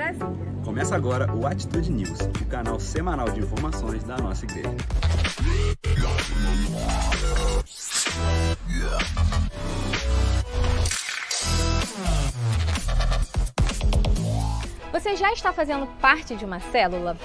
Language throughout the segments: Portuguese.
Brasília. Começa agora o Atitude News, o canal semanal de informações da nossa igreja. Você já está fazendo parte de uma célula?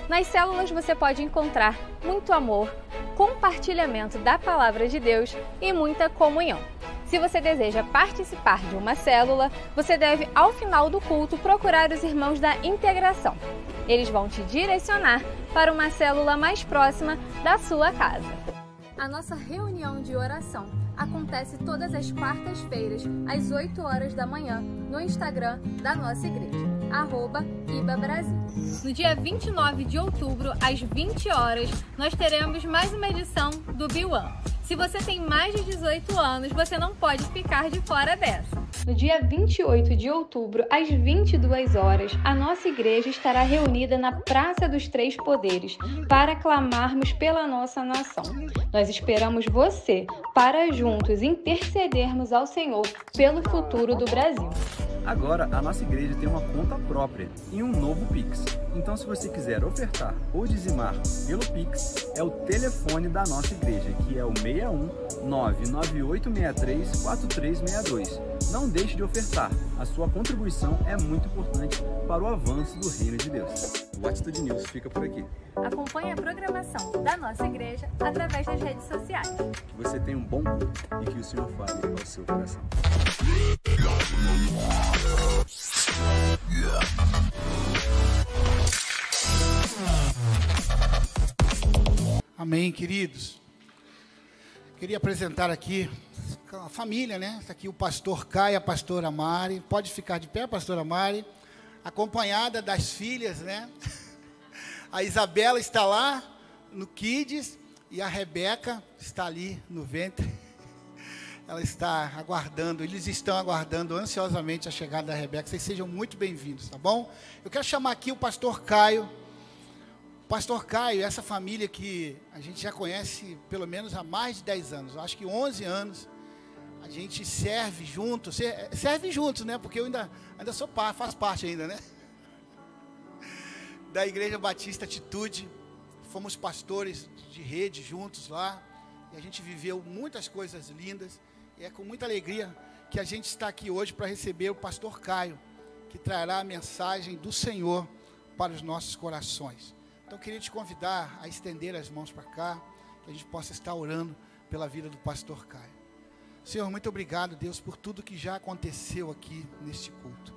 Nas células você pode encontrar muito amor, compartilhamento da palavra de Deus e muita comunhão. Se você deseja participar de uma célula, você deve, ao final do culto, procurar os irmãos da integração. Eles vão te direcionar para uma célula mais próxima da sua casa. A nossa reunião de oração acontece todas as quartas-feiras, às 8 horas da manhã, no Instagram da nossa igreja, @IbaBrasil. No dia 29 de outubro, às 20 horas, nós teremos mais uma edição do B1. Se você tem mais de 18 anos, você não pode ficar de fora dessa. No dia 28 de outubro, às 22 horas, a nossa igreja estará reunida na Praça dos Três Poderes para clamarmos pela nossa nação. Nós esperamos você para juntos intercedermos ao Senhor pelo futuro do Brasil. Agora, a nossa igreja tem uma conta própria e um novo Pix. Então, se você quiser ofertar ou dizimar pelo Pix, é o telefone da nossa igreja, que é o 61 99863 4362. Não deixe de ofertar. A sua contribuição é muito importante para o avanço do reino de Deus. O Atitude News fica por aqui. Acompanhe a programação da nossa igreja através das redes sociais. Que você tenha um bom culto e que o Senhor fale ao seu coração. Amém, queridos. Queria apresentar aqui a família, né? Está aqui o pastor Caio e a pastora Mari. Pode ficar de pé, pastora Mari. Acompanhada das filhas, né? A Isabela está lá no Kids e a Rebeca está ali no ventre. Ela está aguardando, eles estão aguardando ansiosamente a chegada da Rebeca. Vocês sejam muito bem-vindos, tá bom? Eu quero chamar aqui o pastor Caio. Pastor Caio, essa família que a gente já conhece pelo menos há mais de 10 anos. Eu acho que 11 anos a gente serve juntos, né? Porque eu ainda faço parte ainda, né? Da Igreja Batista Atitude. Fomos pastores de rede juntos lá. E a gente viveu muitas coisas lindas. E é com muita alegria que a gente está aqui hoje para receber o pastor Caio, que trará a mensagem do Senhor para os nossos corações. Então, queria te convidar a estender as mãos para cá, que a gente possa estar orando pela vida do pastor Caio. Senhor, muito obrigado, Deus, por tudo que já aconteceu aqui neste culto.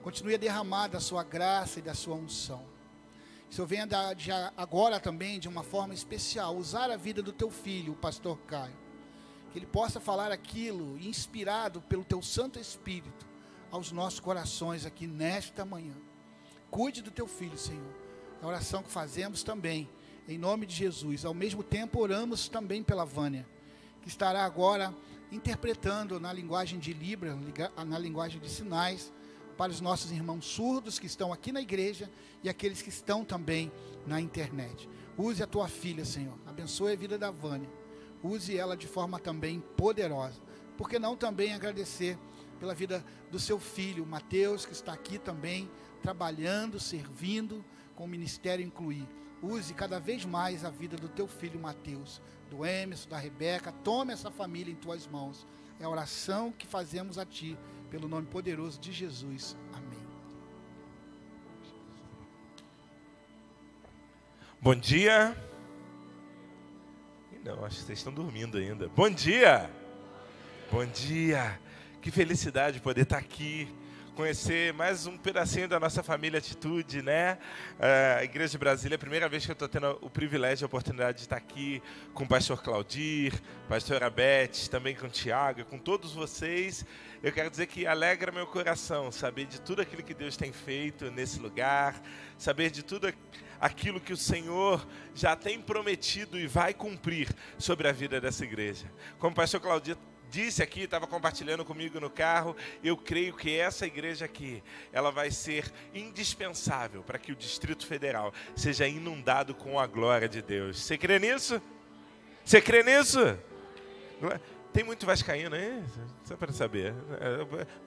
Continue a derramar da sua graça e da sua unção. Senhor, venha agora também, de uma forma especial, usar a vida do teu filho, o pastor Caio. Que ele possa falar aquilo, inspirado pelo teu Santo Espírito, aos nossos corações aqui nesta manhã. Cuide do teu filho, Senhor. A oração que fazemos também, em nome de Jesus. Ao mesmo tempo, oramos também pela Vânia, que estará agora interpretando na linguagem de Libra, na linguagem de sinais, para os nossos irmãos surdos que estão aqui na igreja e aqueles que estão também na internet. Use a tua filha, Senhor. Abençoe a vida da Vânia. Use ela de forma também poderosa. Por que não também agradecer pela vida do seu filho, Mateus, que está aqui também, trabalhando, servindo, com o ministério incluir. Use cada vez mais a vida do teu filho Mateus, do Emerson, da Rebeca. Tome essa família em tuas mãos. É a oração que fazemos a ti, pelo nome poderoso de Jesus. Amém. Bom dia. Não, acho que vocês estão dormindo ainda. Bom dia. Bom dia. Que felicidade poder estar aqui, conhecer mais um pedacinho da nossa família Atitude, né? A Igreja de Brasília é a primeira vez que eu estou tendo o privilégio e a oportunidade de estar aqui com o pastor Claudir, pastora Beth, também com o Tiago, com todos vocês. Eu quero dizer que alegra meu coração saber de tudo aquilo que Deus tem feito nesse lugar, saber de tudo aquilo que o Senhor já tem prometido e vai cumprir sobre a vida dessa igreja. Como o pastor Claudir disse aqui, estava compartilhando comigo no carro, eu creio que essa igreja aqui, ela vai ser indispensável para que o Distrito Federal seja inundado com a glória de Deus. Você crê nisso? Você crê nisso? Tem muito vascaíno aí? Só para saber.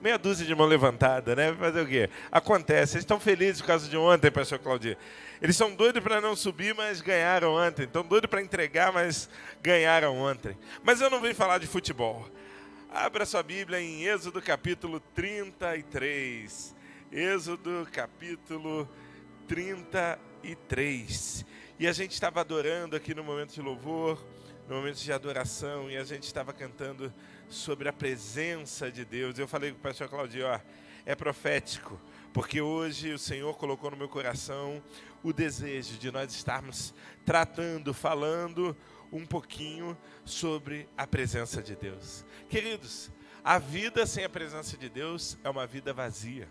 Meia dúzia de mão levantada, né? Fazer o quê? Acontece. Eles estão felizes por causa de ontem, pastor Claudio. Eles são doidos para não subir, mas ganharam ontem. Estão doidos para entregar, mas ganharam ontem. Mas eu não vim falar de futebol. Abra sua Bíblia em Êxodo capítulo 33. Êxodo capítulo 33. E a gente estava adorando aqui no momento de louvor, no momento de adoração, e a gente estava cantando sobre a presença de Deus. Eu falei com o pastor Claudio, é profético, porque hoje o Senhor colocou no meu coração o desejo de nós estarmos falando um pouquinho sobre a presença de Deus. Queridos, a vida sem a presença de Deus é uma vida vazia.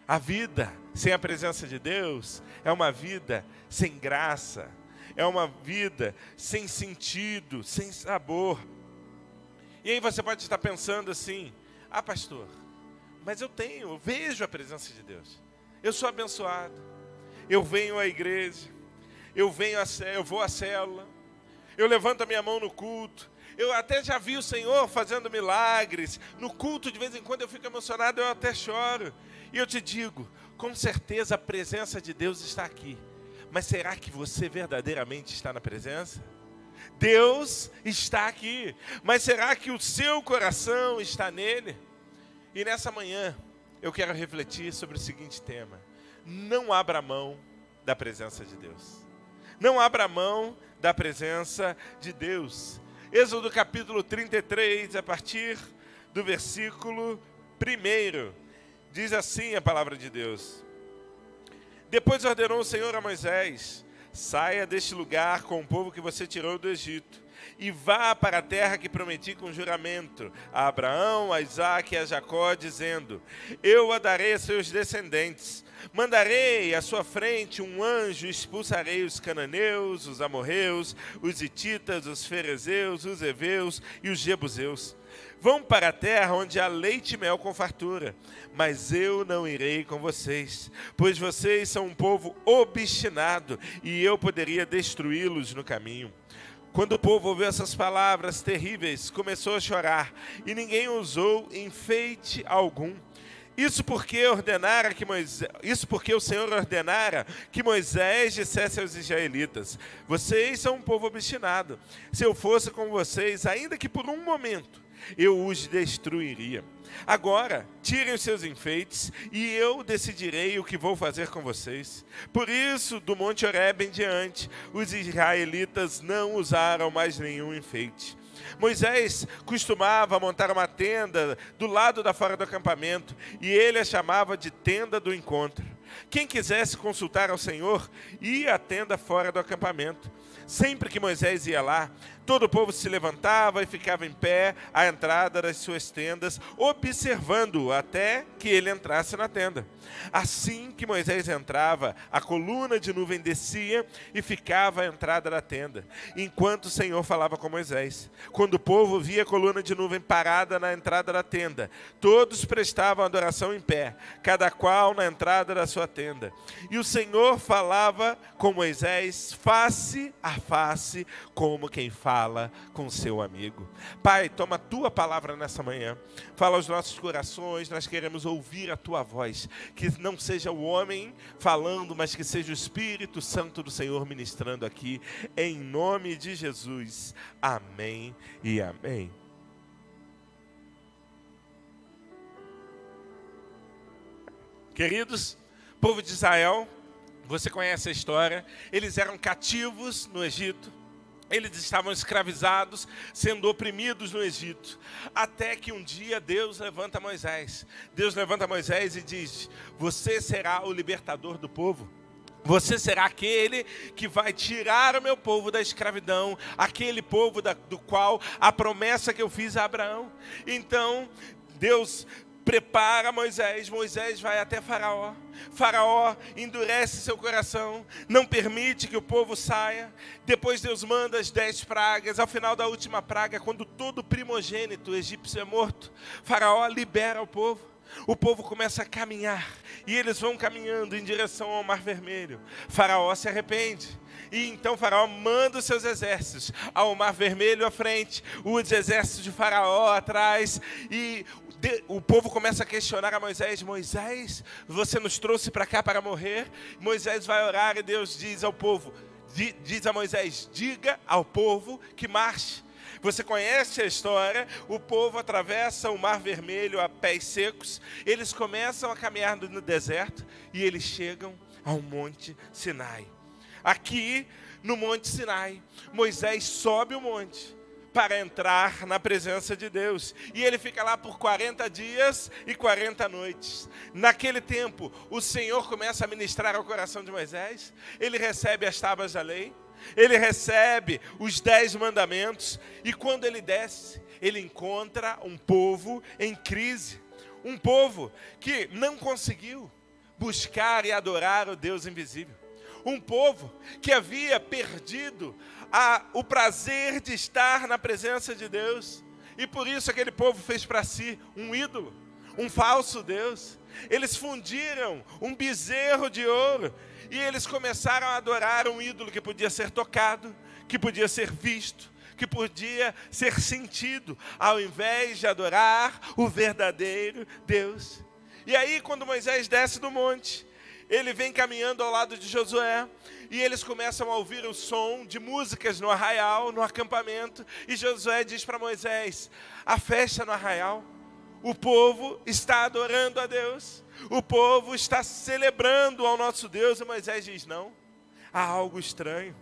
A vida sem a presença de Deus é uma vida sem graça. É uma vida sem sentido, sem sabor. E aí você pode estar pensando assim, pastor, mas eu vejo a presença de Deus. Eu sou abençoado. Eu venho à igreja. Eu vou à célula. Eu levanto a minha mão no culto. Eu até já vi o Senhor fazendo milagres. No culto, de vez em quando, eu fico emocionado, eu até choro. E eu te digo, com certeza a presença de Deus está aqui. Mas será que você verdadeiramente está na presença? Deus está aqui, mas será que o seu coração está nele? E nessa manhã eu quero refletir sobre o seguinte tema: não abra mão da presença de Deus. Não abra mão da presença de Deus. Êxodo capítulo 33, a partir do versículo 1, diz assim a palavra de Deus. Depois ordenou o Senhor a Moisés: saia deste lugar com o povo que você tirou do Egito e vá para a terra que prometi com juramento a Abraão, a Isaque e a Jacó, dizendo: eu a darei a seus descendentes. Mandarei à sua frente um anjo, expulsarei os cananeus, os amorreus, os hititas, os ferezeus, os heveus e os jebuseus. Vão para a terra onde há leite e mel com fartura, mas eu não irei com vocês, pois vocês são um povo obstinado e eu poderia destruí-los no caminho. Quando o povo ouviu essas palavras terríveis, começou a chorar e ninguém usou enfeite algum. Isso porque o Senhor ordenara que Moisés dissesse aos israelitas: vocês são um povo obstinado. Se eu fosse com vocês, ainda que por um momento, eu os destruiria. Agora, tirem os seus enfeites e eu decidirei o que vou fazer com vocês. Por isso, do Monte Horebe em diante, os israelitas não usaram mais nenhum enfeite. Moisés costumava montar uma tenda do lado da fora do acampamento e ele a chamava de tenda do encontro. Quem quisesse consultar ao Senhor ia à tenda fora do acampamento. Sempre que Moisés ia lá, todo o povo se levantava e ficava em pé à entrada das suas tendas, observando-o até que ele entrasse na tenda. Assim que Moisés entrava, a coluna de nuvem descia e ficava à entrada da tenda, enquanto o Senhor falava com Moisés. Quando o povo via a coluna de nuvem parada na entrada da tenda, todos prestavam adoração em pé, cada qual na entrada da sua tenda. E o Senhor falava com Moisés face a face, como quem fala com seu amigo. Pai, toma a tua palavra nessa manhã, fala aos nossos corações, nós queremos ouvir a tua voz, que não seja o homem falando, mas que seja o Espírito Santo do Senhor ministrando aqui, em nome de Jesus. Amém e amém. Queridos, povo de Israel, você conhece a história, eles eram cativos no Egito, eles estavam escravizados, sendo oprimidos no Egito, até que um dia Deus levanta Moisés. Deus levanta Moisés e diz: você será o libertador do povo. Você será aquele que vai tirar o meu povo da escravidão, aquele povo do qual a promessa que eu fiz a Abraão. Então, Deus prepara Moisés, Moisés vai até Faraó. Faraó endurece seu coração, não permite que o povo saia. Depois Deus manda as 10 pragas. Ao final da última praga, quando todo primogênito egípcio é morto, Faraó libera o povo. O povo começa a caminhar, e eles vão caminhando em direção ao Mar Vermelho. Faraó se arrepende, e então Faraó manda os seus exércitos ao Mar Vermelho à frente, os exércitos de Faraó atrás, e o povo começa a questionar a Moisés: Moisés, você nos trouxe para cá para morrer? Moisés vai orar, e Deus diz ao povo, diz a Moisés: diga ao povo que marche. Você conhece a história, o povo atravessa o Mar Vermelho a pés secos, eles começam a caminhar no deserto e eles chegam ao Monte Sinai. Aqui, no Monte Sinai, Moisés sobe o monte para entrar na presença de Deus. E ele fica lá por 40 dias e 40 noites. Naquele tempo, o Senhor começa a ministrar ao coração de Moisés, ele recebe as tábuas da lei, ele recebe os 10 mandamentos, e quando ele desce, ele encontra um povo em crise. Um povo que não conseguiu buscar e adorar o Deus invisível. Um povo que havia perdido o prazer de estar na presença de Deus. E por isso aquele povo fez para si um ídolo, um falso Deus. Eles fundiram um bezerro de ouro e eles começaram a adorar um ídolo que podia ser tocado, que podia ser visto, que podia ser sentido, ao invés de adorar o verdadeiro Deus. E aí, quando Moisés desce do monte, ele vem caminhando ao lado de Josué, e eles começam a ouvir o som de músicas no arraial, no acampamento, e Josué diz para Moisés: a festa no arraial, o povo está adorando a Deus, o povo está celebrando ao nosso Deus. E Moisés diz: não, há algo estranho.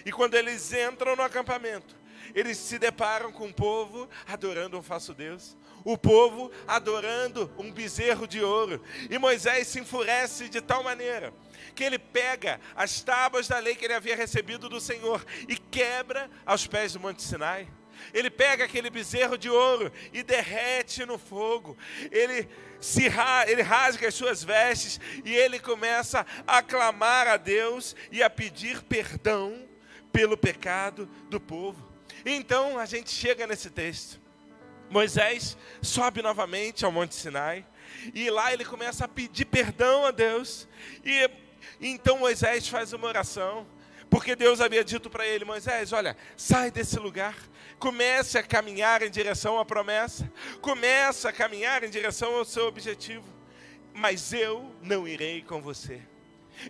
E quando eles entram no acampamento, eles se deparam com o povo adorando um falso Deus, o povo adorando um bezerro de ouro. E Moisés se enfurece de tal maneira que ele pega as tábuas da lei que ele havia recebido do Senhor e quebra aos pés do Monte Sinai. Ele pega aquele bezerro de ouro e derrete no fogo. Ele rasga as suas vestes e ele começa a clamar a Deus e a pedir perdão pelo pecado do povo. Então a gente chega nesse texto. Moisés sobe novamente ao Monte Sinai e lá ele começa a pedir perdão a Deus. E então Moisés faz uma oração, porque Deus havia dito para ele: Moisés, olha, sai desse lugar, comece a caminhar em direção à promessa, comece a caminhar em direção ao seu objetivo, mas eu não irei com você.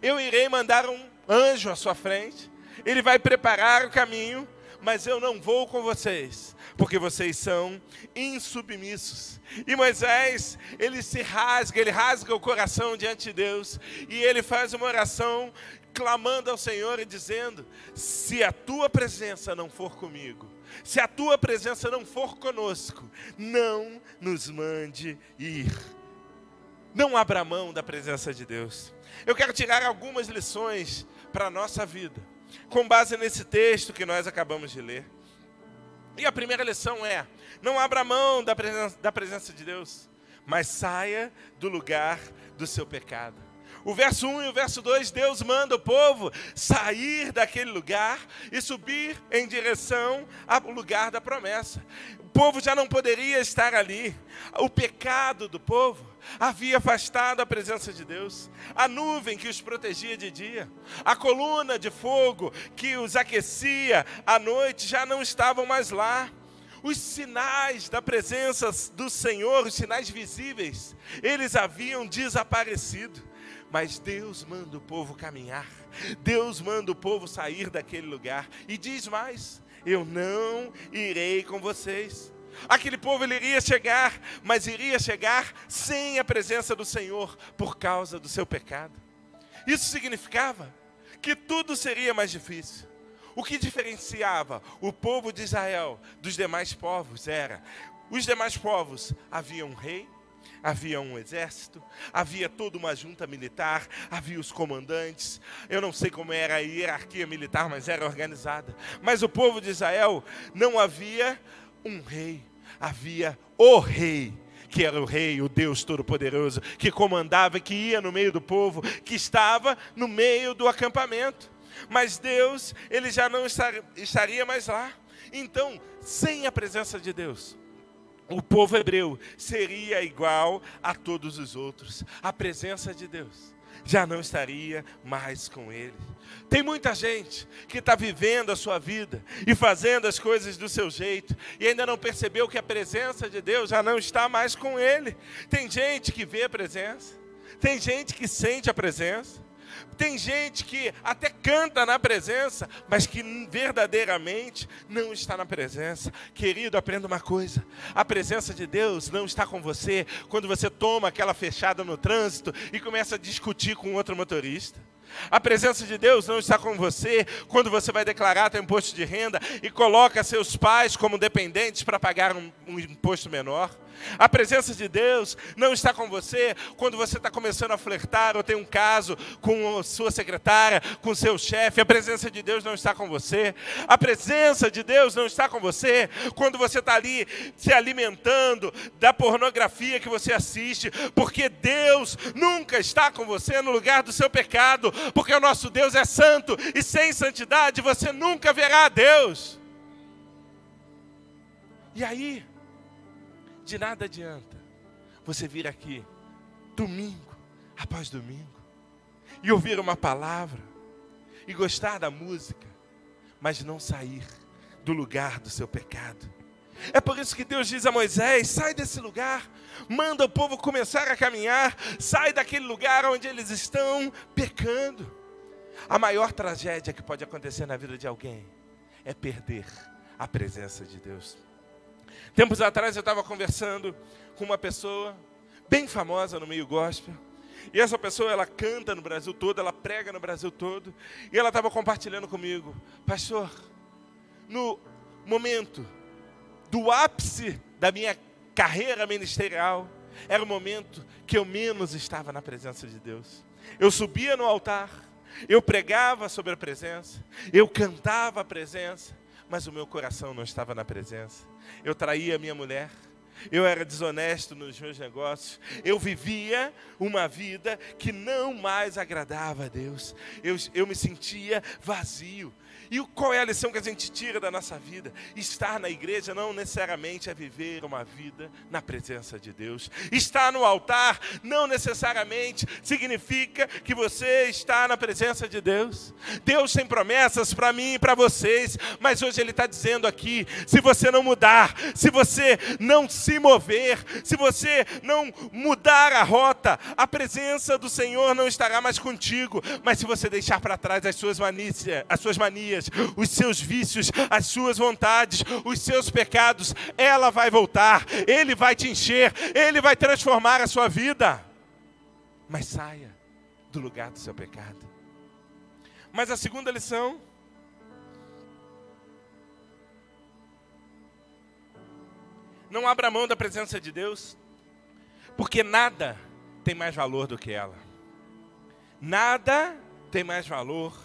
Eu irei mandar um anjo à sua frente, ele vai preparar o caminho, mas eu não vou com vocês, porque vocês são insubmissos. E Moisés, ele rasga o coração diante de Deus, e ele faz uma oração clamando ao Senhor e dizendo: se a tua presença não for comigo, se a tua presença não for conosco, não nos mande ir. Não abra mão da presença de Deus. Eu quero tirar algumas lições para a nossa vida, com base nesse texto que nós acabamos de ler. E a primeira lição é: não abra mão da presença de Deus, mas saia do lugar do seu pecado. O verso 1 e o verso 2, Deus manda o povo sair daquele lugar e subir em direção ao lugar da promessa. O povo já não poderia estar ali. O pecado do povo havia afastado a presença de Deus. A nuvem que os protegia de dia, a coluna de fogo que os aquecia à noite já não estavam mais lá. Os sinais da presença do Senhor, os sinais visíveis, eles haviam desaparecido. Mas Deus manda o povo caminhar, Deus manda o povo sair daquele lugar. E diz mais: eu não irei com vocês. Aquele povo ele iria chegar, mas iria chegar sem a presença do Senhor por causa do seu pecado. Isso significava que tudo seria mais difícil. O que diferenciava o povo de Israel dos demais povos era: os demais povos havia um rei, havia um exército, havia toda uma junta militar, havia os comandantes. Eu não sei como era a hierarquia militar, mas era organizada. Mas o povo de Israel não havia um rei, havia o rei, que era o rei, o Deus Todo-Poderoso, que comandava, que ia no meio do povo, que estava no meio do acampamento. Mas Deus, ele já não estaria mais lá. Então, sem a presença de Deus, o povo hebreu seria igual a todos os outros. A presença de Deus já não estaria mais com ele. Tem muita gente que está vivendo a sua vida e fazendo as coisas do seu jeito e ainda não percebeu que a presença de Deus já não está mais com ele. Tem gente que vê a presença, tem gente que sente a presença, tem gente que até canta na presença, mas que verdadeiramente não está na presença. Querido, aprenda uma coisa: a presença de Deus não está com você quando você toma aquela fechada no trânsito e começa a discutir com outro motorista. A presença de Deus não está com você quando você vai declarar seu imposto de renda e coloca seus pais como dependentes para pagar um imposto menor. A presença de Deus não está com você quando você está começando a flertar ou tem um caso com a sua secretária, com o seu chefe. A presença de Deus não está com você. A presença de Deus não está com você quando você está ali se alimentando da pornografia que você assiste, porque Deus nunca está com você no lugar do seu pecado, porque o nosso Deus é santo e sem santidade você nunca verá a Deus. E aí, de nada adianta você vir aqui, domingo após domingo, e ouvir uma palavra, e gostar da música, mas não sair do lugar do seu pecado. É por isso que Deus diz a Moisés: sai desse lugar, manda o povo começar a caminhar, sai daquele lugar onde eles estão pecando. A maior tragédia que pode acontecer na vida de alguém é perder a presença de Deus. Tempos atrás eu estava conversando com uma pessoa bem famosa no meio gospel, e essa pessoa, ela canta no Brasil todo, ela prega no Brasil todo, e ela estava compartilhando comigo: pastor, no momento do ápice da minha carreira ministerial, era o momento que eu menos estava na presença de Deus. Eu subia no altar, eu pregava sobre a presença, eu cantava a presença, mas o meu coração não estava na presença. Eu traía a minha mulher, eu era desonesto nos meus negócios, eu vivia uma vida que não mais agradava a Deus, eu me sentia vazio. E qual é a lição que a gente tira da nossa vida? Estar na igreja não necessariamente é viver uma vida na presença de Deus. Estar no altar não necessariamente significa que você está na presença de Deus. Deus tem promessas para mim e para vocês, mas hoje Ele está dizendo aqui: se você não mudar, se você não se mover, se você não mudar a rota, a presença do Senhor não estará mais contigo. Mas se você deixar para trás as suas manias, os seus vícios, as suas vontades, os seus pecados, ela vai voltar, Ele vai te encher, Ele vai transformar a sua vida. Mas saia do lugar do seu pecado. Mas a segunda lição: não abra mão da presença de Deus, porque nada tem mais valor do que ela. Nada tem mais valor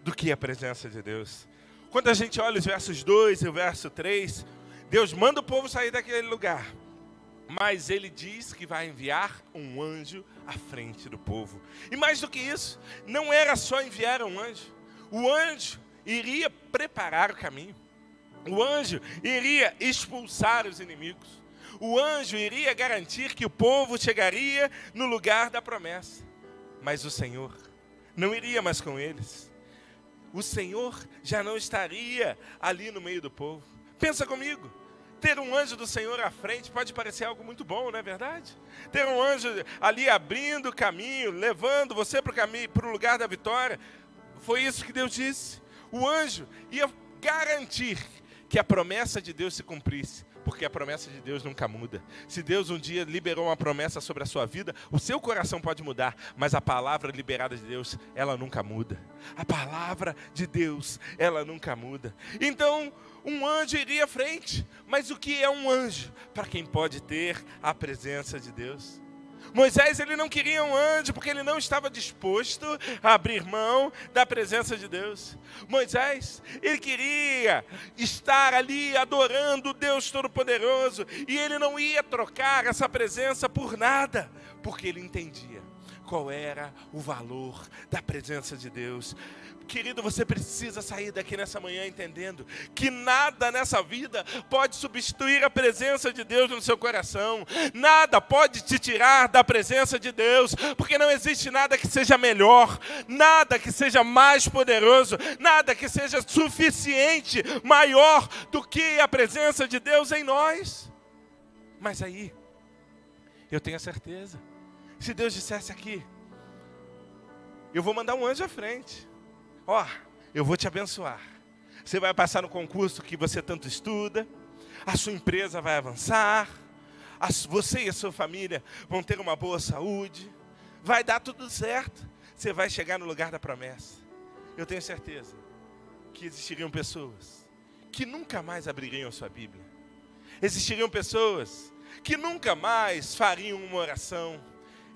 do que a presença de Deus. Quando a gente olha os versos 2 e o verso 3, Deus manda o povo sair daquele lugar, mas Ele diz que vai enviar um anjo à frente do povo. E mais do que isso, não era só enviar um anjo. O anjo iria preparar o caminho. O anjo iria expulsar os inimigos. O anjo iria garantir que o povo chegaria no lugar da promessa. Mas o Senhor não iria mais com eles. O Senhor já não estaria ali no meio do povo. Pensa comigo, ter um anjo do Senhor à frente pode parecer algo muito bom, não é verdade? Ter um anjo ali abrindo o caminho, levando você para o lugar da vitória. Foi isso que Deus disse. O anjo ia garantir que a promessa de Deus se cumprisse, porque a promessa de Deus nunca muda. Se Deus um dia liberou uma promessa sobre a sua vida, o seu coração pode mudar, mas a palavra liberada de Deus, ela nunca muda. A palavra de Deus, ela nunca muda. Então, um anjo iria à frente. Mas o que é um anjo? Para quem pode ter a presença de Deus. Moisés, ele não queria um anjo porque ele não estava disposto a abrir mão da presença de Deus. Moisés, ele queria estar ali adorando o Deus Todo-Poderoso, e ele não ia trocar essa presença por nada, porque ele entendia: qual era o valor da presença de Deus. Querido, você precisa sair daqui nessa manhã entendendo que nada nessa vida pode substituir a presença de Deus no seu coração. Nada pode te tirar da presença de Deus, porque não existe nada que seja melhor, nada que seja mais poderoso, nada que seja suficiente, maior do que a presença de Deus em nós. Mas aí, eu tenho a certeza, se Deus dissesse aqui, eu vou mandar um anjo à frente. Eu vou te abençoar. Você vai passar no concurso que você tanto estuda, a sua empresa vai avançar, você e a sua família vão ter uma boa saúde, vai dar tudo certo, você vai chegar no lugar da promessa. Eu tenho certeza que existiriam pessoas que nunca mais abririam a sua Bíblia. Existiriam pessoas que nunca mais fariam uma oração.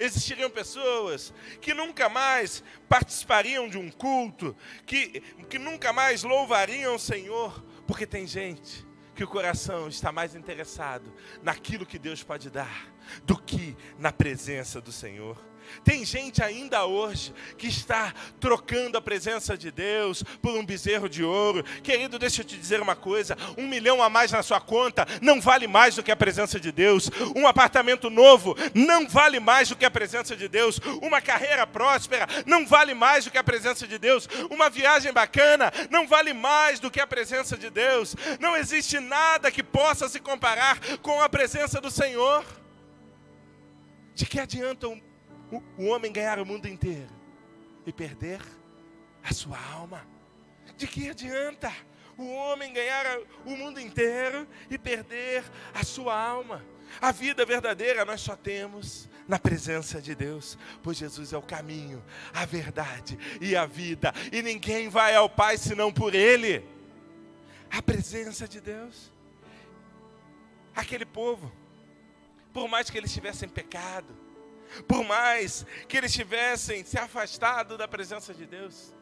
Existiriam pessoas que nunca mais participariam de um culto, que nunca mais louvariam o Senhor, porque tem gente que o coração está mais interessado naquilo que Deus pode dar do que na presença do Senhor. Tem gente ainda hoje que está trocando a presença de Deus por um bezerro de ouro. Querido, deixa eu te dizer uma coisa, 1 milhão a mais na sua conta não vale mais do que a presença de Deus. Um apartamento novo não vale mais do que a presença de Deus. Uma carreira próspera não vale mais do que a presença de Deus. Uma viagem bacana não vale mais do que a presença de Deus. Não existe nada que possa se comparar com a presença do Senhor. De que adianta o homem ganhar o mundo inteiro e perder a sua alma? De que adianta o homem ganhar o mundo inteiro e perder a sua alma? A vida verdadeira nós só temos na presença de Deus, pois Jesus é o caminho, a verdade e a vida, e ninguém vai ao Pai senão por Ele. A presença de Deus. Aquele povo, por mais que eles tivessem pecado, por mais que eles tivessem se afastado da presença de Deus,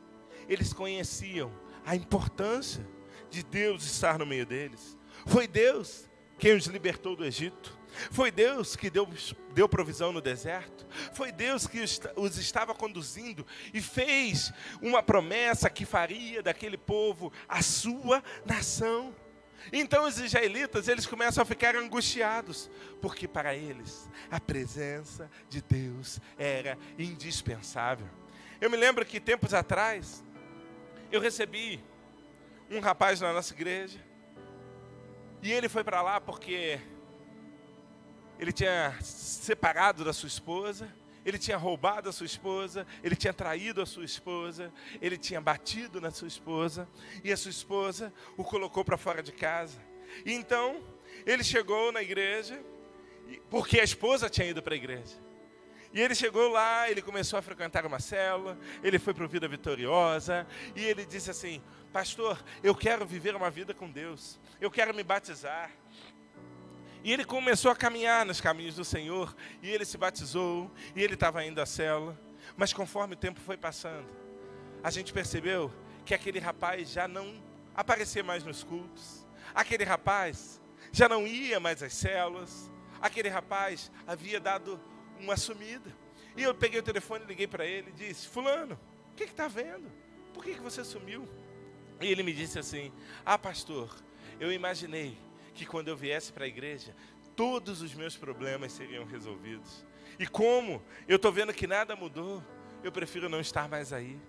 eles conheciam a importância de Deus estar no meio deles. Foi Deus quem os libertou do Egito. Foi Deus que deu provisão no deserto. Foi Deus que os estava conduzindo e fez uma promessa que faria daquele povo a sua nação. Então os israelitas, eles começam a ficar angustiados, porque para eles a presença de Deus era indispensável. Eu me lembro que tempos atrás, eu recebi um rapaz na nossa igreja, e ele foi para lá porque ele tinha separado da sua esposa, ele tinha roubado a sua esposa, ele tinha traído a sua esposa, ele tinha batido na sua esposa, e a sua esposa o colocou para fora de casa. E então, ele chegou na igreja, porque a esposa tinha ido para a igreja. E ele chegou lá, ele começou a frequentar uma célula, ele foi para o Vida Vitoriosa, e ele disse assim: pastor, eu quero viver uma vida com Deus, eu quero me batizar. E ele começou a caminhar nos caminhos do Senhor, e ele se batizou, e ele estava indo à célula. Mas conforme o tempo foi passando, a gente percebeu que aquele rapaz já não aparecia mais nos cultos, aquele rapaz já não ia mais às células, aquele rapaz havia dado uma sumida. E eu peguei o telefone, liguei para ele e disse: fulano, o que está vendo? Por que você sumiu? E ele me disse assim: ah, pastor, eu imaginei que quando eu viesse para a igreja, todos os meus problemas seriam resolvidos. E como eu estou vendo que nada mudou, eu prefiro não estar mais aí.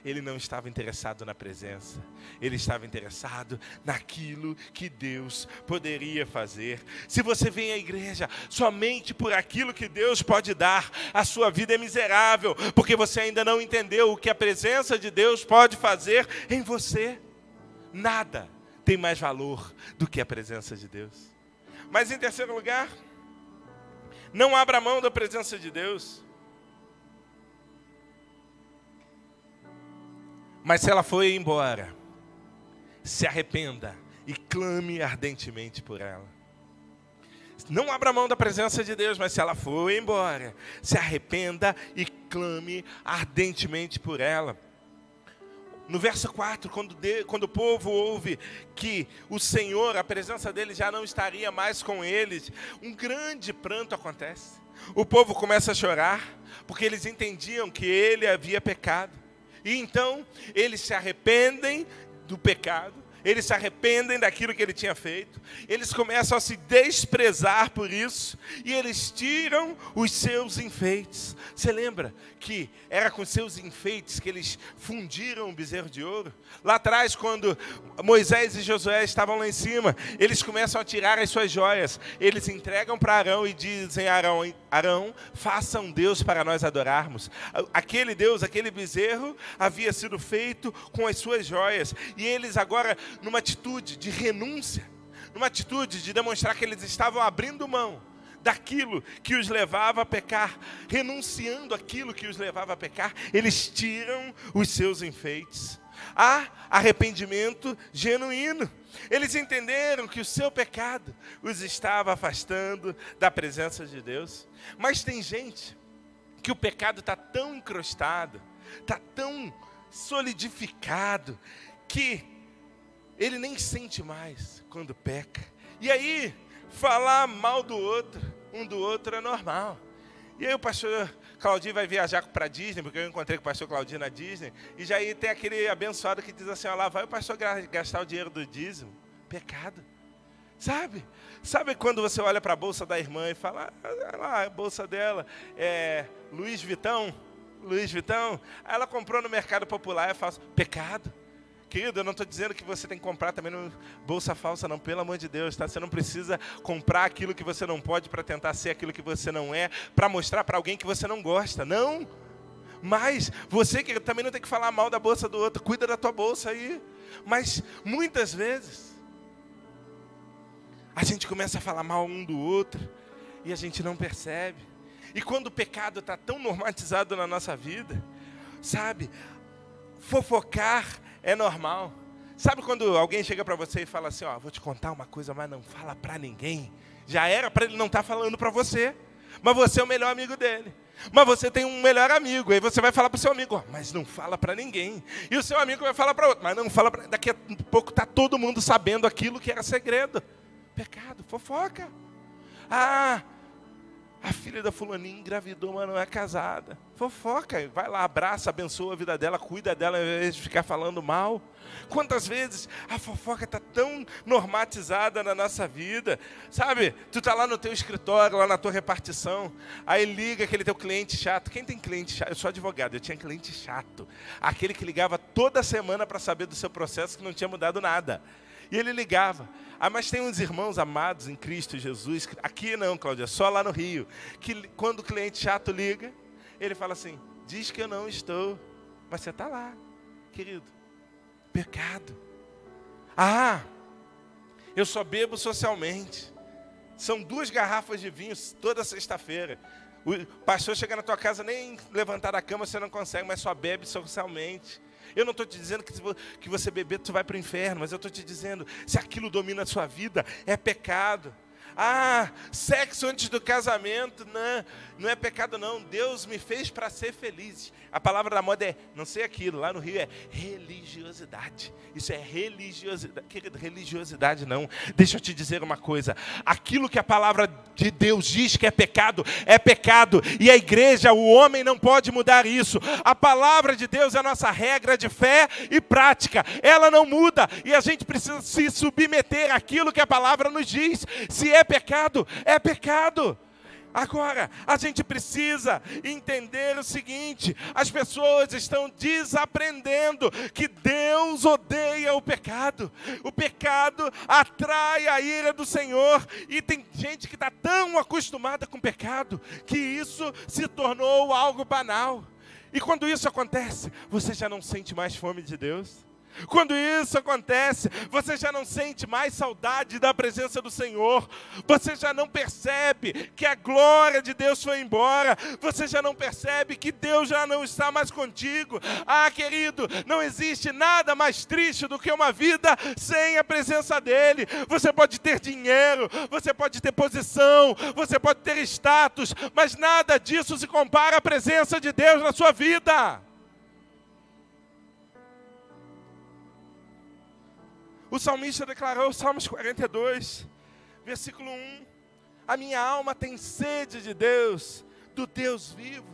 Ele não estava interessado na presença, ele estava interessado naquilo que Deus poderia fazer. Se você vem à igreja somente por aquilo que Deus pode dar, a sua vida é miserável, porque você ainda não entendeu o que a presença de Deus pode fazer em você. Nada tem mais valor do que a presença de Deus. Mas em terceiro lugar, não abra mão da presença de Deus. Mas se ela foi embora, se arrependa e clame ardentemente por ela. Não abra mão da presença de Deus, mas se ela foi embora, se arrependa e clame ardentemente por ela. No verso 4, quando o povo ouve que o Senhor, a presença dele já não estaria mais com eles, um grande pranto acontece. O povo começa a chorar, porque eles entendiam que ele havia pecado. E então, eles se arrependem do pecado, eles se arrependem daquilo que ele tinha feito, eles começam a se desprezar por isso, e eles tiram os seus enfeites. Você lembra que era com seus enfeites que eles fundiram o bezerro de ouro? Lá atrás, quando Moisés e Josué estavam lá em cima, eles começam a tirar as suas joias, eles entregam para Arão e dizem a Arão, faça um Deus para nós adorarmos. Aquele Deus, aquele bezerro, havia sido feito com as suas joias, e eles agora, numa atitude de renúncia, numa atitude de demonstrar que eles estavam abrindo mão daquilo que os levava a pecar, renunciando àquilo que os levava a pecar, eles tiram os seus enfeites. Há arrependimento genuíno. Eles entenderam que o seu pecado os estava afastando da presença de Deus. Mas tem gente que o pecado está tão encrostado, está tão solidificado, que ele nem sente mais quando peca. E aí, falar mal do outro, um do outro, é normal. E aí o pastor Claudinho vai viajar para a Disney, porque eu encontrei com o pastor Claudinho na Disney, e já aí tem aquele abençoado que diz assim, ó, lá vai o pastor gastar o dinheiro do dízimo. Pecado. Sabe? Sabe quando você olha para a bolsa da irmã e fala, olha lá, a bolsa dela é Louis Vuitton, aí ela comprou no mercado popular, é falso. Pecado. Querido, eu não estou dizendo que você tem que comprar também no bolsa falsa, não, pelo amor de Deus, tá? Você não precisa comprar aquilo que você não pode para tentar ser aquilo que você não é, para mostrar para alguém que você não gosta, não. Mas você que também não tem que falar mal da bolsa do outro, cuida da tua bolsa aí. Mas muitas vezes a gente começa a falar mal um do outro e a gente não percebe. E quando o pecado está tão normatizado na nossa vida, sabe, fofocar é normal. Sabe quando alguém chega para você e fala assim, ó, vou te contar uma coisa, mas não fala para ninguém. Já era para ele não estar falando para você, mas você é o melhor amigo dele. Mas você tem um melhor amigo, aí você vai falar para o seu amigo, ó, mas não fala para ninguém. E o seu amigo vai falar para outro, mas não fala para... Daqui a pouco está todo mundo sabendo aquilo que era segredo. Pecado, fofoca. Ah, a filha da fulaninha engravidou, mas não é casada. Fofoca, vai lá, abraça, abençoa a vida dela, cuida dela, ao invés de ficar falando mal. Quantas vezes a fofoca está tão normatizada na nossa vida, sabe? Tu está lá no teu escritório, lá na tua repartição, aí liga aquele teu cliente chato. Quem tem cliente chato? Eu sou advogado, eu tinha cliente chato. Aquele que ligava toda semana para saber do seu processo que não tinha mudado nada. E ele ligava. Ah, mas tem uns irmãos amados em Cristo Jesus, aqui não, Cláudia, só lá no Rio, que quando o cliente chato liga, ele fala assim, diz que eu não estou, mas você está lá, querido. Pecado. Ah, eu só bebo socialmente. São 2 garrafas de vinho toda sexta-feira. O pastor chega na tua casa, nem levantar da cama você não consegue, mas só bebe socialmente. Eu não estou te dizendo que você beber, tu vai para o inferno, mas eu estou te dizendo, se aquilo domina a sua vida, é pecado. Ah, sexo antes do casamento, não é pecado não. Deus me fez para ser feliz. A palavra da moda é, não sei aquilo, lá no Rio é religiosidade. Isso é religiosidade. Querido, religiosidade não. Deixa eu te dizer uma coisa. Aquilo que a palavra de Deus diz que é pecado. E a igreja, o homem não pode mudar isso. A palavra de Deus é a nossa regra de fé e prática. Ela não muda. E a gente precisa se submeter àquilo que a palavra nos diz. Se é pecado, é pecado. Agora, a gente precisa entender o seguinte, as pessoas estão desaprendendo que Deus odeia o pecado. O pecado atrai a ira do Senhor e tem gente que está tão acostumada com o pecado que isso se tornou algo banal. E quando isso acontece, você já não sente mais fome de Deus? Quando isso acontece, você já não sente mais saudade da presença do Senhor. Você já não percebe que a glória de Deus foi embora. Você já não percebe que Deus já não está mais contigo. Ah, querido, não existe nada mais triste do que uma vida sem a presença dEle. Você pode ter dinheiro, você pode ter posição, você pode ter status, mas nada disso se compara à presença de Deus na sua vida. O salmista declarou, Salmos 42, versículo 1, A minha alma tem sede de Deus, do Deus vivo.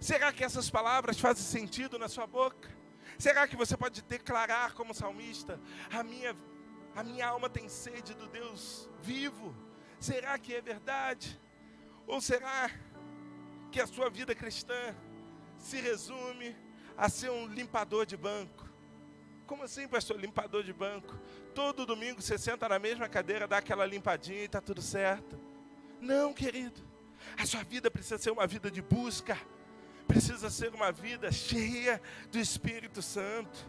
Será que essas palavras fazem sentido na sua boca? Será que você pode declarar como salmista: a minha alma tem sede do Deus vivo? Será que é verdade? Ou será que a sua vida cristã se resume a ser um limpador de banco? Como assim, pastor, limpador de banco? Todo domingo você senta na mesma cadeira, dá aquela limpadinha e está tudo certo. Não, querido. A sua vida precisa ser uma vida de busca. Precisa ser uma vida cheia do Espírito Santo.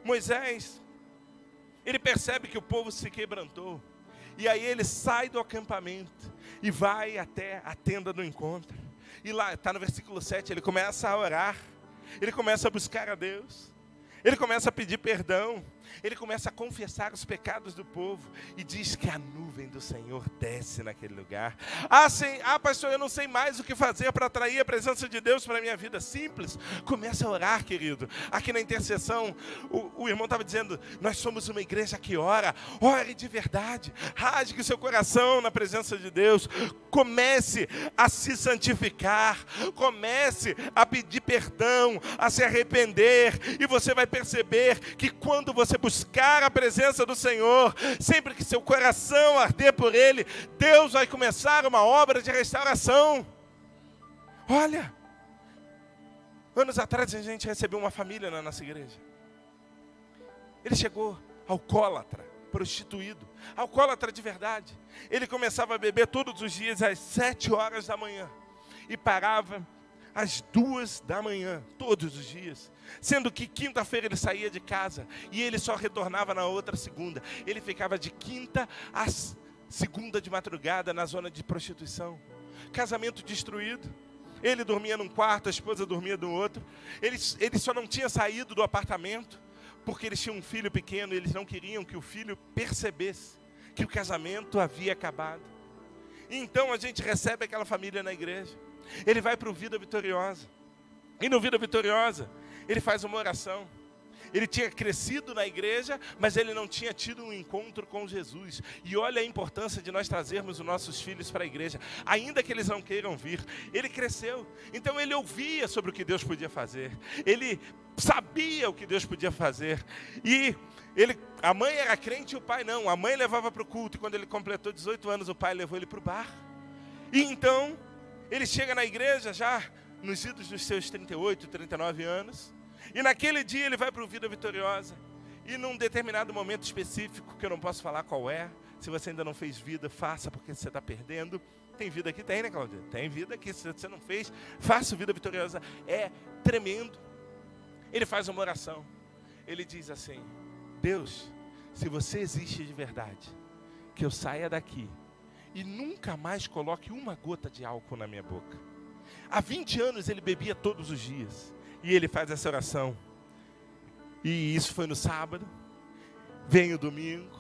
Moisés, ele percebe que o povo se quebrantou. E aí ele sai do acampamento e vai até a tenda do encontro. E lá, está no versículo 7, ele começa a orar. Ele começa a buscar a Deus. Ele começa a pedir perdão. Ele começa a confessar os pecados do povo. E diz que a nuvem do Senhor desce naquele lugar. Pastor, eu não sei mais o que fazer para atrair a presença de Deus para a minha vida. Simples. Começa a orar, querido. Aqui na intercessão, o irmão estava dizendo: nós somos uma igreja que ora. Ore de verdade. Rasgue o seu coração na presença de Deus. Comece a se santificar. Comece a pedir perdão, a se arrepender. E você vai perceber que quando você buscar a presença do Senhor, sempre que seu coração arder por Ele, Deus vai começar uma obra de restauração. Olha, anos atrás a gente recebeu uma família na nossa igreja. Ele chegou alcoólatra, prostituído, alcoólatra de verdade. Ele começava a beber todos os dias às 7 horas da manhã e parava às 2 da manhã, todos os dias. Sendo que quinta-feira ele saía de casa e ele só retornava na outra segunda. Ele ficava de quinta a segunda de madrugada na zona de prostituição. Casamento destruído. Ele dormia num quarto, a esposa dormia no outro. Ele só não tinha saído do apartamento porque eles tinham um filho pequeno e eles não queriam que o filho percebesse que o casamento havia acabado. E então a gente recebe aquela família na igreja. Ele vai para o Vida Vitoriosa. E no Vida Vitoriosa, ele faz uma oração. Ele tinha crescido na igreja, mas ele não tinha tido um encontro com Jesus. E olha a importância de nós trazermos os nossos filhos para a igreja, ainda que eles não queiram vir. Ele cresceu, então ele ouvia sobre o que Deus podia fazer. Ele sabia o que Deus podia fazer. E a mãe era crente e o pai não. A mãe levava para o culto e quando ele completou 18 anos, o pai levou ele para o bar. E então, ele chega na igreja já nos idos dos seus 38, 39 anos. E naquele dia ele vai para o Vida Vitoriosa. E num determinado momento específico, que eu não posso falar qual é. Se você ainda não fez vida, faça, porque você está perdendo. Tem vida aqui? Tem, né, Cláudia? Tem vida aqui. Se você não fez, faça o Vida Vitoriosa. É tremendo. Ele faz uma oração. Ele diz assim: Deus, se você existe de verdade, que eu saia daqui e nunca mais coloque uma gota de álcool na minha boca. Há 20 anos ele bebia todos os dias. E ele faz essa oração. E isso foi no sábado. Vem o domingo.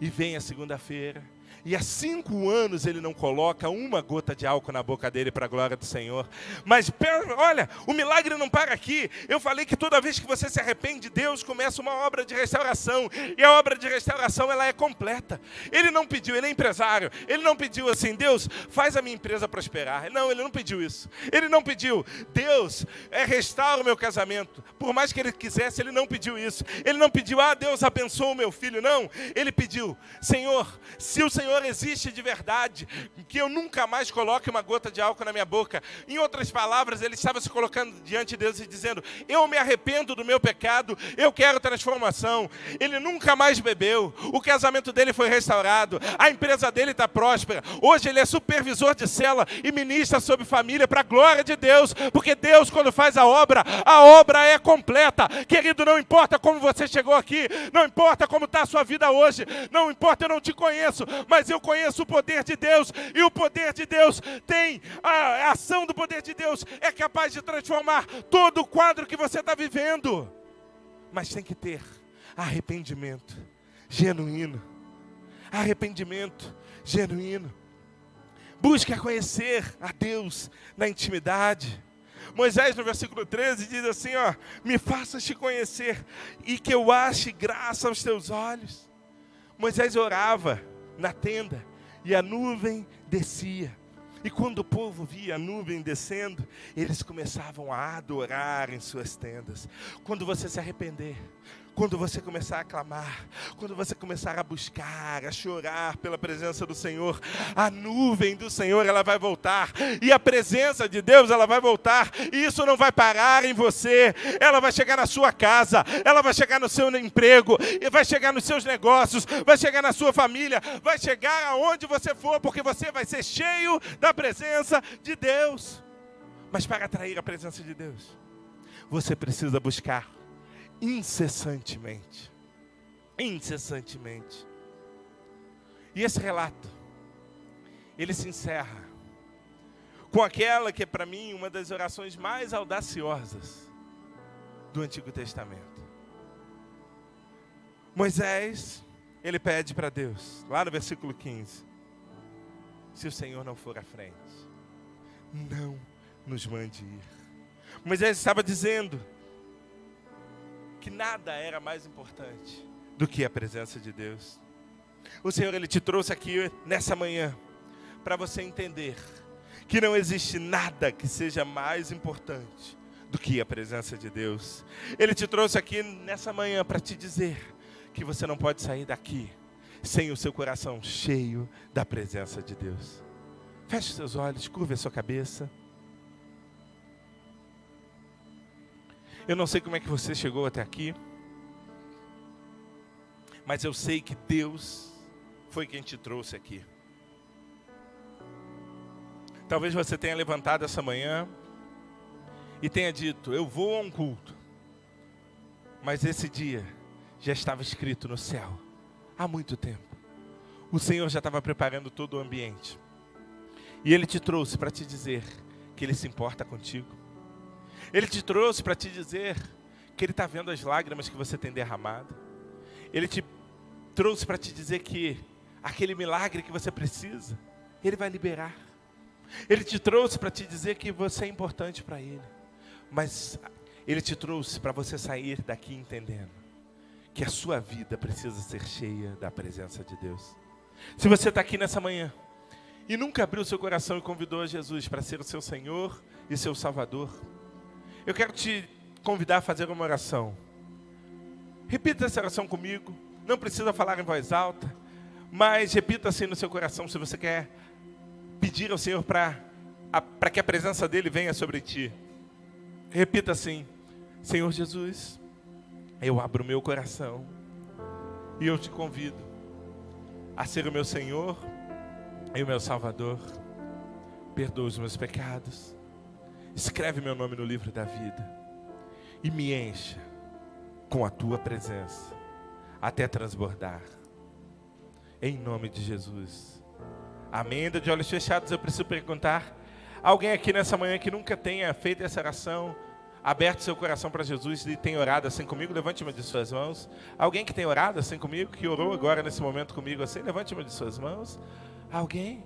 E vem a segunda-feira. E há 5 anos ele não coloca uma gota de álcool na boca dele para a glória do Senhor. Mas olha, o milagre não para aqui. Eu falei que toda vez que você se arrepende, Deus começa uma obra de restauração. E a obra de restauração, ela é completa. Ele não pediu, ele é empresário. Ele não pediu assim: Deus, faz a minha empresa prosperar. Não, ele não pediu isso. Ele não pediu: Deus, restaura o meu casamento. Por mais que ele quisesse, ele não pediu isso. Ele não pediu: Deus, abençoa o meu filho. Não, ele pediu: Senhor, se o Senhor existe de verdade, que eu nunca mais coloque uma gota de álcool na minha boca. Em outras palavras, ele estava se colocando diante de Deus e dizendo: eu me arrependo do meu pecado, eu quero transformação. Ele nunca mais bebeu, o casamento dele foi restaurado, a empresa dele está próspera. Hoje ele é supervisor de célula e ministra sobre família para a glória de Deus, porque Deus, quando faz a obra é completa. Querido, não importa como você chegou aqui, não importa como está a sua vida hoje, não importa, eu não te conheço, mas eu conheço o poder de Deus, e o poder de Deus tem, a ação do poder de Deus é capaz de transformar todo o quadro que você está vivendo. Mas tem que ter arrependimento genuíno. Arrependimento genuíno. Busque conhecer a Deus na intimidade. Moisés, no versículo 13, diz assim: me faças te conhecer e que eu ache graça aos teus olhos. Moisés orava na tenda e a nuvem descia. E quando o povo via a nuvem descendo, eles começavam a adorar em suas tendas. Quando você se arrepender, quando você começar a clamar, quando você começar a buscar, a chorar pela presença do Senhor, a nuvem do Senhor, ela vai voltar, e a presença de Deus, ela vai voltar, e isso não vai parar em você, ela vai chegar na sua casa, ela vai chegar no seu emprego, e vai chegar nos seus negócios, vai chegar na sua família, vai chegar aonde você for, porque você vai ser cheio da presença de Deus. Mas para atrair a presença de Deus, você precisa buscar incessantemente. Incessantemente. E esse relato, ele se encerra com aquela que é para mim uma das orações mais audaciosas do Antigo Testamento. Moisés, ele pede para Deus, lá no versículo 15, se o Senhor não for à frente, não nos mande ir. Moisés estava dizendo que nada era mais importante do que a presença de Deus. O Senhor, ele te trouxe aqui nessa manhã para você entender que não existe nada que seja mais importante do que a presença de Deus. Ele te trouxe aqui nessa manhã para te dizer que você não pode sair daqui sem o seu coração cheio da presença de Deus. Feche seus olhos, curva a sua cabeça. Eu não sei como é que você chegou até aqui, mas eu sei que Deus foi quem te trouxe aqui. Talvez você tenha levantado essa manhã e tenha dito, eu vou a um culto, mas esse dia já estava escrito no céu há muito tempo. O Senhor já estava preparando todo o ambiente, e Ele te trouxe para te dizer que Ele se importa contigo. Ele te trouxe para te dizer que Ele está vendo as lágrimas que você tem derramado. Ele te trouxe para te dizer que aquele milagre que você precisa, Ele vai liberar. Ele te trouxe para te dizer que você é importante para Ele. Mas Ele te trouxe para você sair daqui entendendo que a sua vida precisa ser cheia da presença de Deus. Se você está aqui nessa manhã e nunca abriu seu coração e convidou a Jesus para ser o seu Senhor e seu Salvador, eu quero te convidar a fazer uma oração. Repita essa oração comigo. Não precisa falar em voz alta, mas repita assim no seu coração, se você quer pedir ao Senhor para que a presença dEle venha sobre ti. Repita assim: Senhor Jesus, eu abro o meu coração e eu te convido a ser o meu Senhor e o meu Salvador. Perdoa os meus pecados. Escreve meu nome no livro da vida e me encha com a tua presença até transbordar. Em nome de Jesus. Amém. Ainda de olhos fechados, eu preciso perguntar: alguém aqui nessa manhã que nunca tenha feito essa oração, aberto seu coração para Jesus e tem orado assim comigo? Levante uma de suas mãos. Alguém que tem orado assim comigo, que orou agora nesse momento comigo assim? Levante uma de suas mãos. Alguém?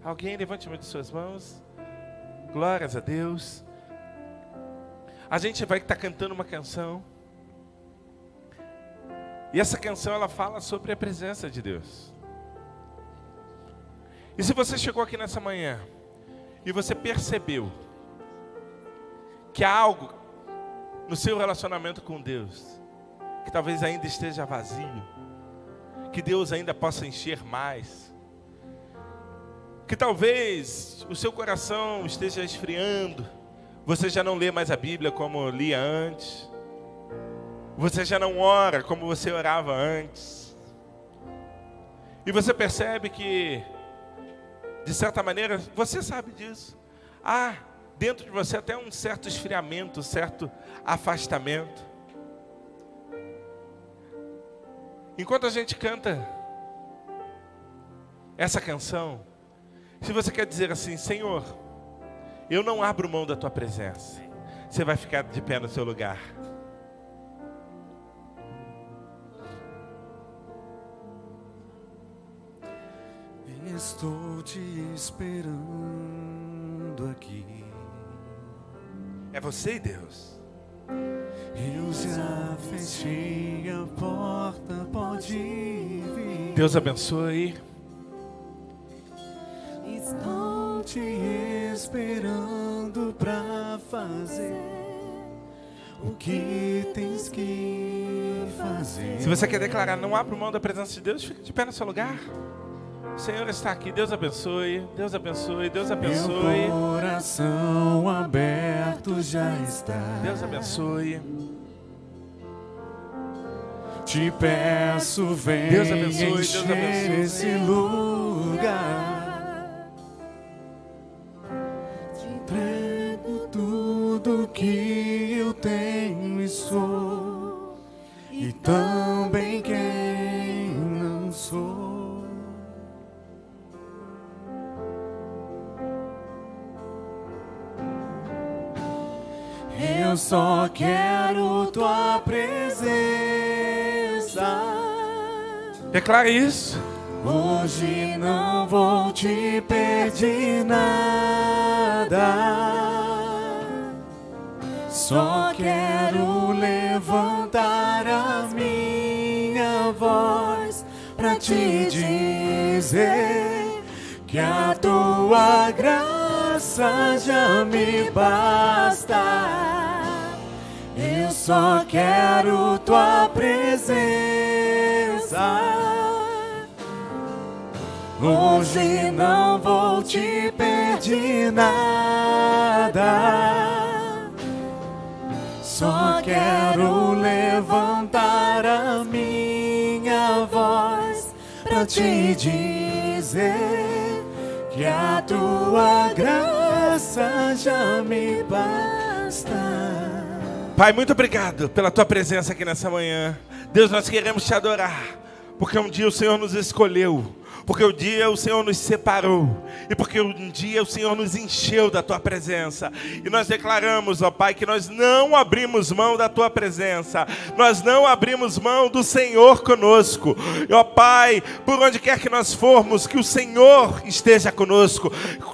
Alguém? Levante uma de suas mãos. Glórias a Deus. A gente vai estar cantando uma canção. E essa canção, ela fala sobre a presença de Deus. E se você chegou aqui nessa manhã e você percebeu que há algo no seu relacionamento com Deus que talvez ainda esteja vazio, que Deus ainda possa encher mais, que talvez o seu coração esteja esfriando, você já não lê mais a Bíblia como lia antes, você já não ora como você orava antes, e você percebe que, de certa maneira, você sabe disso, há dentro de você até um certo esfriamento, um certo afastamento. Enquanto a gente canta essa canção, se você quer dizer assim: Senhor, eu não abro mão da tua presença, você vai ficar de pé no seu lugar. Estou te esperando aqui. É você e Deus. Eu já fechei a porta, pode vir. Deus abençoe. esperando pra fazer o que tens que fazer. Se você quer declarar, não abra mão da presença de Deus, fique de pé no seu lugar. O Senhor está aqui. Deus abençoe, Deus abençoe, Deus abençoe. Meu coração aberto já está. Deus abençoe. Te peço, vem Deus abençoe, Deus encher abençoe. esse lugar. Te entrego tudo que eu tenho e sou, e também quem não sou. Eu só quero tua presença. Declare isso. Hoje não vou te pedir nada. Só quero levantar a minha voz pra te dizer que a tua graça já me basta. Eu só quero tua presença. Hoje não vou te pedir nada. Só quero levantar a minha voz pra te dizer que a tua graça já me basta. Pai, muito obrigado pela tua presença aqui nessa manhã. Deus, nós queremos te adorar, porque um dia o Senhor nos escolheu, porque um dia o Senhor nos separou, e porque um dia o Senhor nos encheu da tua presença. E nós declaramos, ó Pai, que nós não abrimos mão da tua presença, nós não abrimos mão do Senhor conosco. E ó Pai, por onde quer que nós formos, que o Senhor esteja conosco.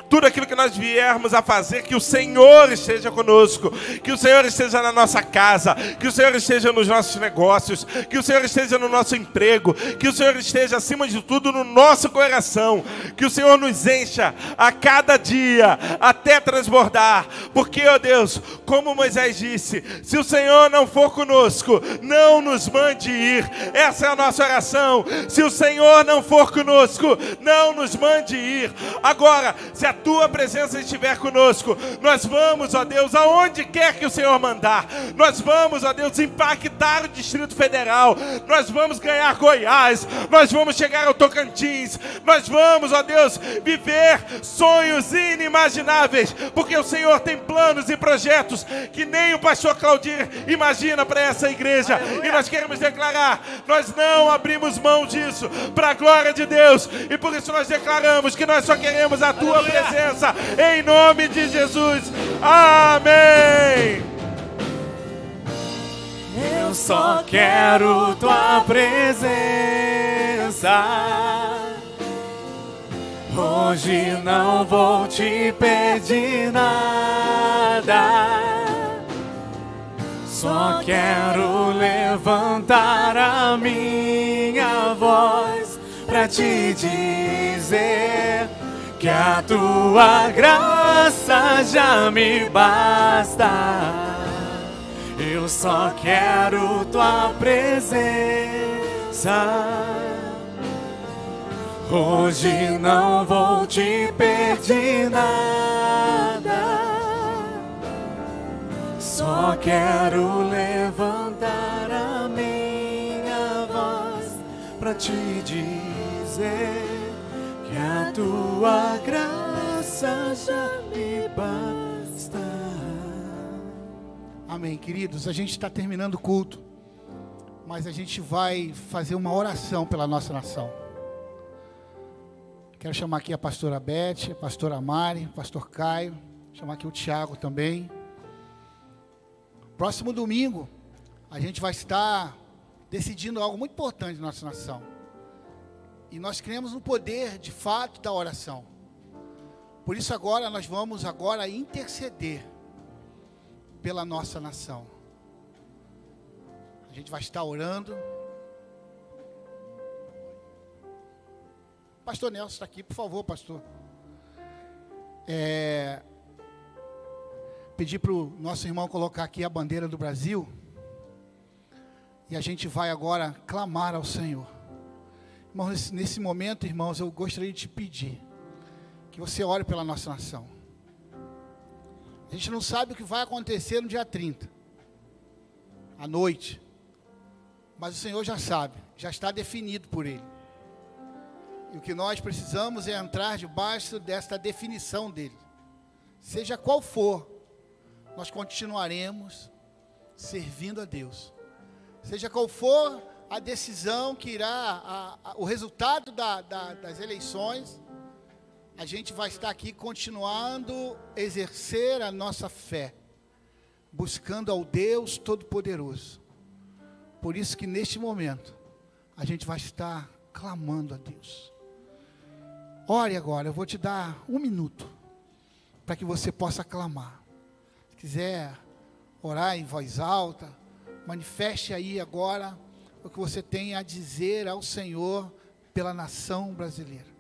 Tudo aquilo que nós viermos a fazer, que o Senhor esteja conosco, que o Senhor esteja na nossa casa, que o Senhor esteja nos nossos negócios, que o Senhor esteja no nosso emprego, que o Senhor esteja acima de tudo no nosso coração, que o Senhor nos encha a cada dia até transbordar, porque, ó Deus, como Moisés disse, se o Senhor não for conosco, não nos mande ir. Essa é a nossa oração. Se o Senhor não for conosco, não nos mande ir. Agora, se a tua presença estiver conosco, nós vamos, ó Deus, aonde quer que o Senhor mandar. Nós vamos, ó Deus, impactar o Distrito Federal. Nós vamos ganhar Goiás. Nós vamos chegar ao Tocantins. Nós vamos, ó Deus, viver sonhos inimagináveis, porque o Senhor tem planos e projetos que nem o pastor Claudir imagina para essa igreja. Aleluia. E nós queremos declarar, nós não abrimos mão disso, para a glória de Deus, e por isso nós declaramos que nós só queremos a tua presença, em nome de Jesus. Amém. Eu só quero tua presença. Hoje não vou te pedir nada. Só quero levantar a minha voz pra te dizer que a tua graça já me basta. Eu só quero tua presença. Hoje não vou te pedir nada. Só quero levantar a minha voz pra te dizer que a tua graça já me basta. Amém, queridos. A gente está terminando o culto, mas a gente vai fazer uma oração pela nossa nação. Quero chamar aqui a pastora Beth, a pastora Mari, o pastor Caio, chamar aqui o Tiago também. Próximo domingo, a gente vai estar decidindo algo muito importante na nossa nação. E nós cremos no poder, de fato, da oração. Por isso agora, nós vamos agora interceder pela nossa nação. A gente vai estar orando. Pastor Nelson está aqui, por favor, pastor. pedir para o nosso irmão colocar aqui a bandeira do Brasil. E a gente vai agora clamar ao Senhor. Irmãos, nesse momento, irmãos, eu gostaria de te pedir que você ore pela nossa nação. A gente não sabe o que vai acontecer no dia 30, à noite. Mas o Senhor já sabe, já está definido por Ele. E o que nós precisamos é entrar debaixo desta definição dEle. Seja qual for, nós continuaremos servindo a Deus. Seja qual for a decisão que irá, o resultado das eleições, a gente vai estar aqui continuando a exercer a nossa fé, buscando ao Deus Todo-Poderoso. Por isso que neste momento, a gente vai estar clamando a Deus. Ore agora, eu vou te dar 1 minuto, para que você possa clamar. Se quiser orar em voz alta, manifeste aí agora o que você tem a dizer ao Senhor pela nação brasileira.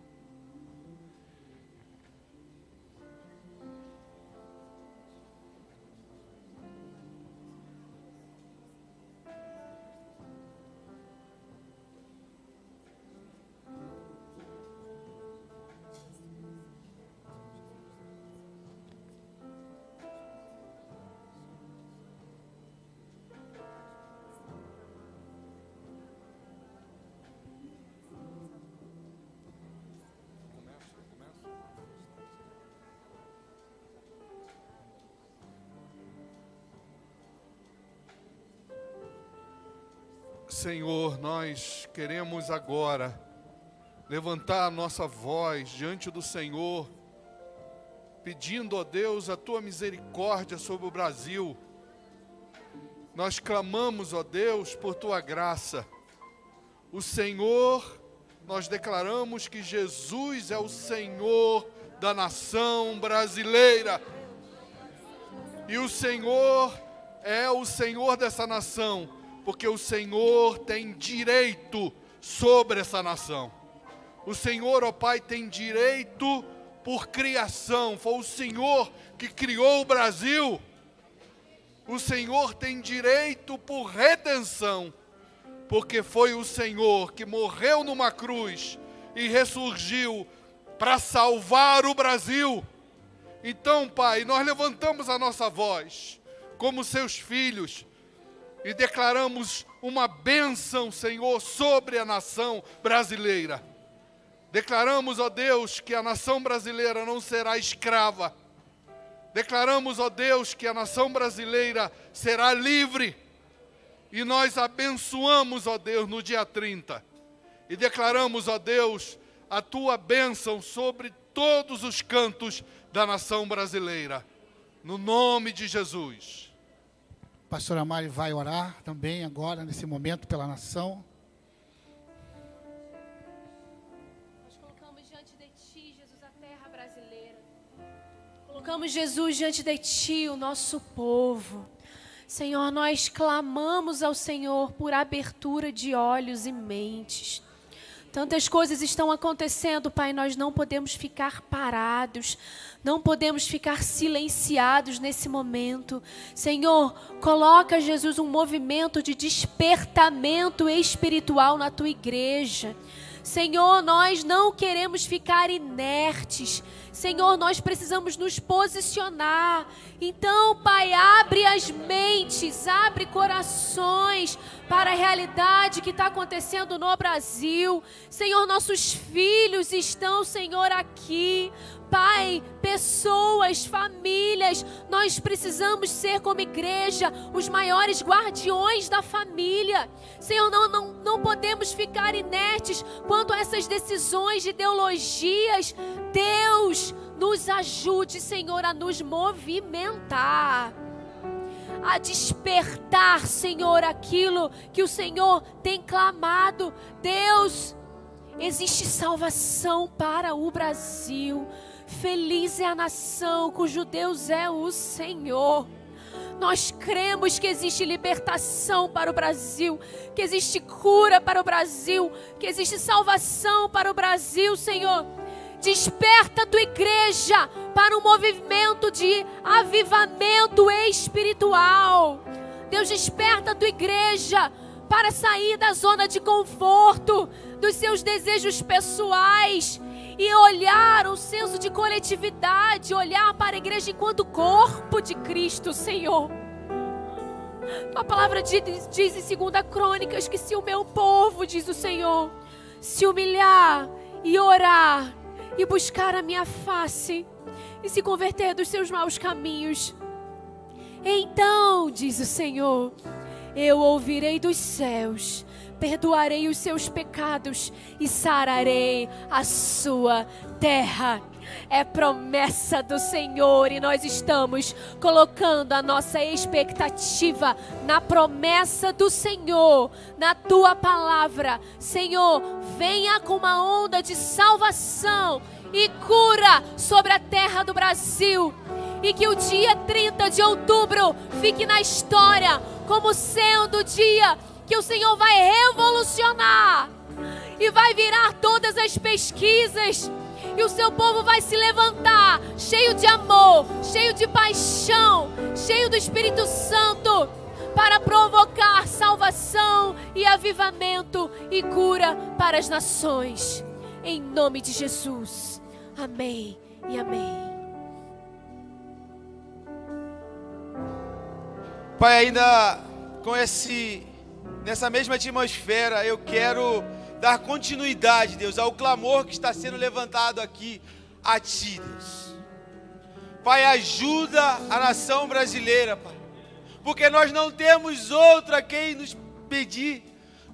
Senhor, nós queremos agora levantar a nossa voz diante do Senhor, pedindo, ó Deus, a Tua misericórdia sobre o Brasil. Nós clamamos, ó Deus, por Tua graça. O Senhor, nós declaramos que Jesus é o Senhor da nação brasileira. E o Senhor é o Senhor dessa nação, porque o Senhor tem direito sobre essa nação. O Senhor, ó Pai, tem direito por criação. Foi o Senhor que criou o Brasil. O Senhor tem direito por redenção, porque foi o Senhor que morreu numa cruz e ressurgiu para salvar o Brasil. Então, Pai, nós levantamos a nossa voz como seus filhos e declaramos uma bênção, Senhor, sobre a nação brasileira. Declaramos, ó Deus, que a nação brasileira não será escrava. Declaramos, ó Deus, que a nação brasileira será livre. E nós abençoamos, ó Deus, no dia 30. E declaramos, ó Deus, a Tua bênção sobre todos os cantos da nação brasileira. No nome de Jesus. Pastora Mari vai orar também agora, nesse momento, pela nação. Nós colocamos diante de Ti, Jesus, a terra brasileira. Colocamos, Jesus, diante de Ti, o nosso povo. Senhor, nós clamamos ao Senhor por abertura de olhos e mentes. Tantas coisas estão acontecendo, Pai, nós não podemos ficar parados, não podemos ficar silenciados nesse momento. Senhor, coloca, Jesus, um movimento de despertamento espiritual na Tua igreja. Senhor, nós não queremos ficar inertes. Senhor, nós precisamos nos posicionar. Então, Pai, abre as mentes, abre corações para a realidade que está acontecendo no Brasil. Senhor, nossos filhos estão, Senhor, aqui. Pai, pessoas, famílias, nós precisamos ser como igreja os maiores guardiões da família. Senhor, não podemos ficar inertes quanto a essas decisões de ideologias. Deus, nos ajude, Senhor, a nos movimentar, a despertar, Senhor, aquilo que o Senhor tem clamado. Deus, existe salvação para o Brasil. Feliz é a nação cujo Deus é o Senhor. Nós cremos que existe libertação para o Brasil, que existe cura para o Brasil, que existe salvação para o Brasil, Senhor. Desperta a Tua igreja para um movimento de avivamento espiritual. Deus, desperta a tua igreja para sair da zona de conforto, dos seus desejos pessoais e olhar um senso de coletividade, olhar para a igreja enquanto corpo de Cristo, Senhor. Tua palavra diz em 2 Crônicas que se o meu povo, diz o Senhor, se humilhar e orar e buscar a minha face e se converter dos seus maus caminhos, então, diz o Senhor, eu ouvirei dos céus, perdoarei os seus pecados e sararei a sua terra. É promessa do Senhor e nós estamos colocando a nossa expectativa na promessa do Senhor, na tua palavra. Senhor, venha com uma onda de salvação e cura sobre a terra do Brasil. E que o dia 30 de outubro fique na história como sendo o dia que o Senhor vai revolucionar e vai virar todas as pesquisas. E o seu povo vai se levantar cheio de amor, cheio de paixão, cheio do Espírito Santo, para provocar salvação e avivamento e cura para as nações. Em nome de Jesus. Amém e amém. Pai, ainda nessa mesma atmosfera, eu quero dar continuidade, Deus, ao clamor que está sendo levantado aqui a Ti, Deus. Pai, ajuda a nação brasileira, Pai, porque nós não temos outro a quem nos pedir,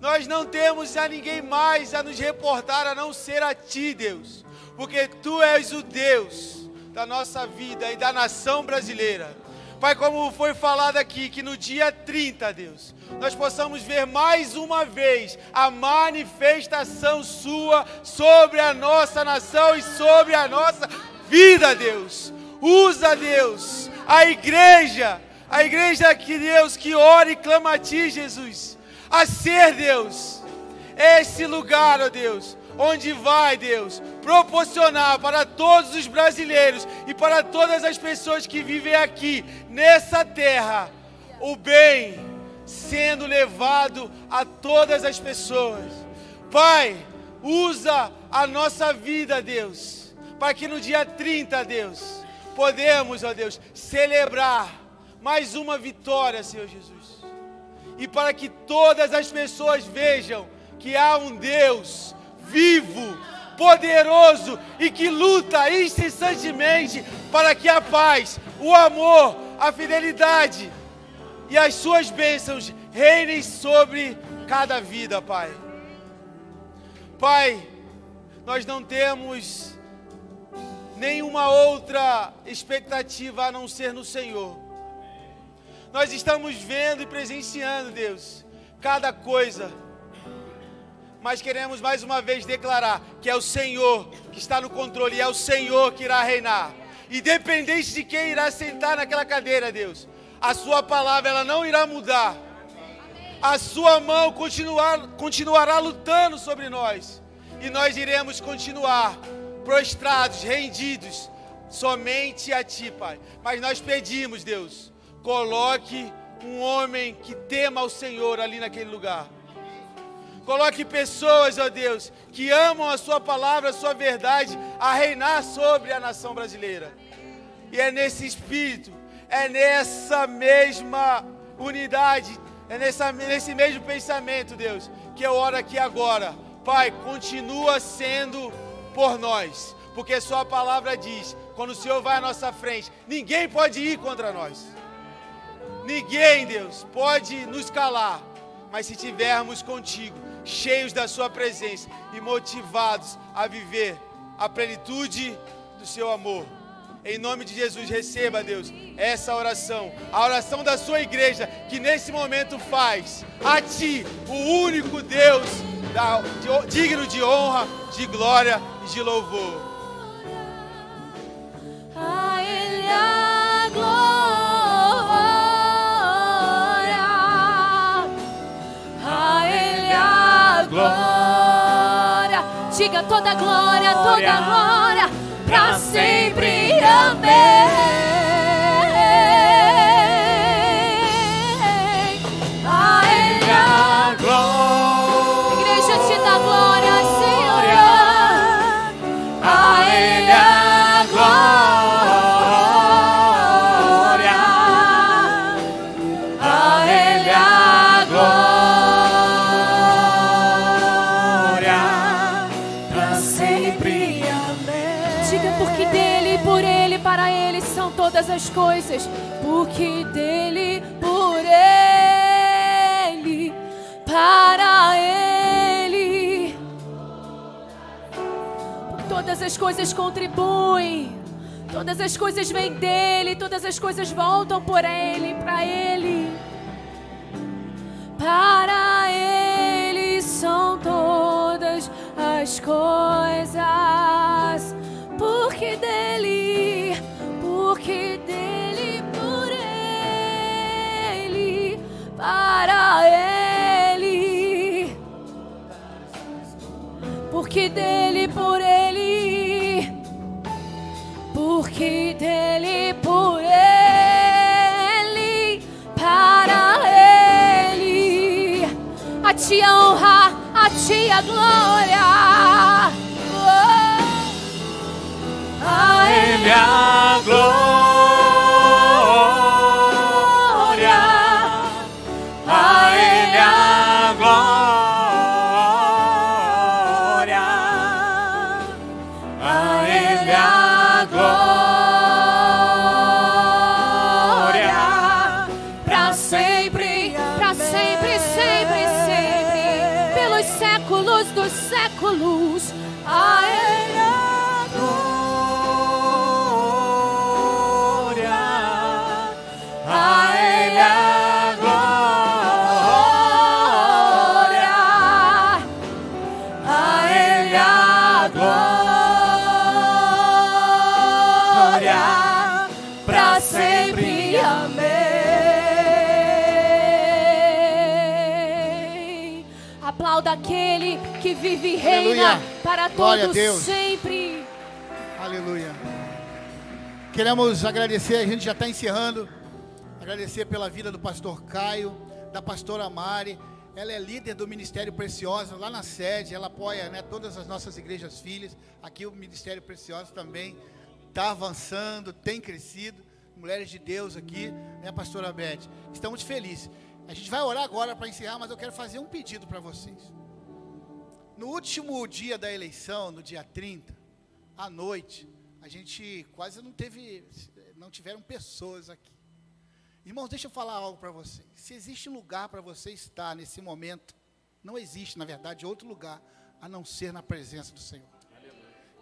nós não temos a ninguém mais a nos reportar a não ser a Ti, Deus, porque Tu és o Deus da nossa vida e da nação brasileira. Pai, como foi falado aqui, que no dia 30, Deus, nós possamos ver mais uma vez a manifestação Sua sobre a nossa nação e sobre a nossa vida, Deus. Usa, Deus, a igreja que, Deus, que ora e clama a Ti, Jesus, a ser, Deus, esse lugar, ó Deus, onde vai, Deus, proporcionar para todos os brasileiros e para todas as pessoas que vivem aqui, nessa terra, o bem sendo levado a todas as pessoas. Pai, usa a nossa vida, Deus, para que no dia 30, Deus, podemos, ó Deus, celebrar mais uma vitória, Senhor Jesus. E para que todas as pessoas vejam que há um Deus vivo, poderoso e que luta incessantemente para que a paz, o amor, a fidelidade e as suas bênçãos reinem sobre cada vida, Pai. Pai, nós não temos nenhuma outra expectativa a não ser no Senhor. Nós estamos vendo e presenciando, Deus, cada coisa, mas queremos mais uma vez declarar que é o Senhor que está no controle, e é o Senhor que irá reinar. Independente de quem irá sentar naquela cadeira, Deus, a Sua palavra ela não irá mudar. A Sua mão continuará lutando sobre nós. E nós iremos continuar prostrados, rendidos, somente a Ti, Pai. Mas nós pedimos, Deus, coloque um homem que tema ao Senhor ali naquele lugar. Coloque pessoas, ó Deus, que amam a Sua palavra, a Sua verdade, a reinar sobre a nação brasileira. E é nesse espírito, é nessa mesma unidade, é nesse mesmo pensamento, Deus, que eu oro aqui agora. Pai, continua sendo por nós, porque Sua palavra diz, quando o Senhor vai à nossa frente, ninguém pode ir contra nós. Ninguém, Deus, pode nos calar, mas se tivermos contigo, cheios da Sua presença e motivados a viver a plenitude do Seu amor. Em nome de Jesus, receba, Deus, essa oração, a oração da Sua igreja, que nesse momento faz a Ti, o único Deus, digno de honra, de glória e de louvor. A Ele a glória, a Ele a glória. Diga toda glória, pra sempre. As coisas, porque dele, por ele, para ele, todas as coisas contribuem, todas as coisas vêm dele, todas as coisas voltam por ele, para ele, para ele são todas as coisas, porque dele, porque dele, por ele, para ele, porque dele, por ele, porque dele, por ele, para ele, a ti a honra, a ti a glória. A ele a glória, a ele a glória, a ele a glória, para sempre, sempre, sempre, pelos séculos dos séculos, a ele a daquele que vive e reina para todos sempre. Aleluia. Queremos agradecer, a gente já está encerrando, agradecer pela vida do pastor Caio, da pastora Mari. Ela é líder do Ministério Preciosa lá na sede, ela apoia, né, todas as nossas igrejas filhas. Aqui o Ministério Preciosa também está avançando, tem crescido. Mulheres de Deus aqui, né, pastora Beth? Estamos felizes. A gente vai orar agora para encerrar, mas eu quero fazer um pedido para vocês. No último dia da eleição, no dia 30, à noite, a gente quase não tiveram pessoas aqui. Irmãos, deixa eu falar algo para vocês. Se existe lugar para você estar nesse momento, não existe, na verdade, outro lugar a não ser na presença do Senhor.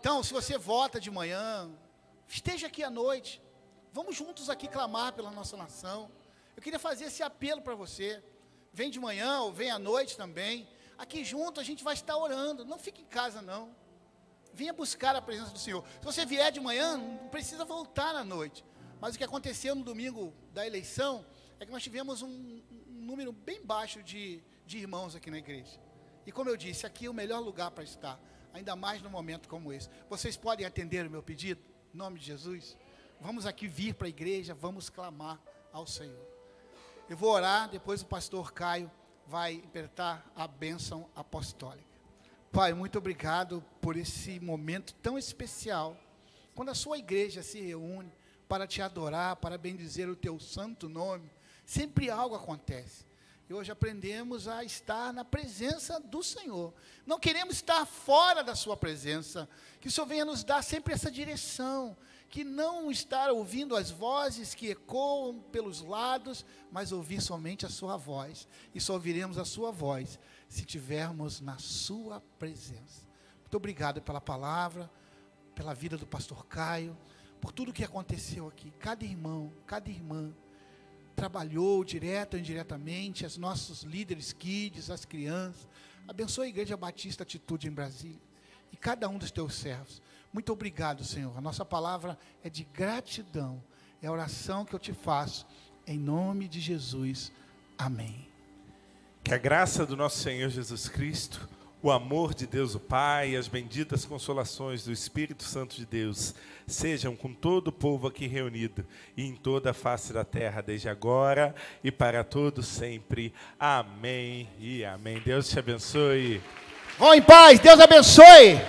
Então, se você vota de manhã, esteja aqui à noite. Vamos juntos aqui clamar pela nossa nação. Eu queria fazer esse apelo para você. Vem de manhã ou vem à noite também. Aqui junto a gente vai estar orando. Não fique em casa não. Venha buscar a presença do Senhor. Se você vier de manhã, não precisa voltar à noite. Mas o que aconteceu no domingo da eleição é que nós tivemos um número bem baixo de irmãos aqui na igreja. E como eu disse, aqui é o melhor lugar para estar. Ainda mais num momento como esse. Vocês podem atender o meu pedido? Em nome de Jesus. Vamos aqui vir para a igreja, vamos clamar ao Senhor. Eu vou orar, depois o pastor Caio vai interpretar a bênção apostólica. Pai, muito obrigado por esse momento tão especial, quando a sua igreja se reúne para te adorar, para bendizer o teu santo nome. Sempre algo acontece. E hoje aprendemos a estar na presença do Senhor. Não queremos estar fora da sua presença. Que o Senhor venha nos dar sempre essa direção. Que não estar ouvindo as vozes que ecoam pelos lados, mas ouvir somente a sua voz. E só ouviremos a sua voz se estivermos na sua presença. Muito obrigado pela palavra, pela vida do pastor Caio, por tudo que aconteceu aqui. Cada irmão, cada irmã trabalhou direto ou indiretamente, os nossos líderes kids, as crianças. Abençoa a Igreja Batista Atitude em Brasília e cada um dos teus servos. Muito obrigado, Senhor. A nossa palavra é de gratidão. É a oração que eu te faço. Em nome de Jesus. Amém. Que a graça do nosso Senhor Jesus Cristo, O amor de Deus o Pai e as benditas consolações do Espírito Santo de Deus sejam com todo o povo aqui reunido e em toda a face da terra, desde agora e para todos sempre. Amém e amém. Deus te abençoe. Vão em paz, Deus abençoe.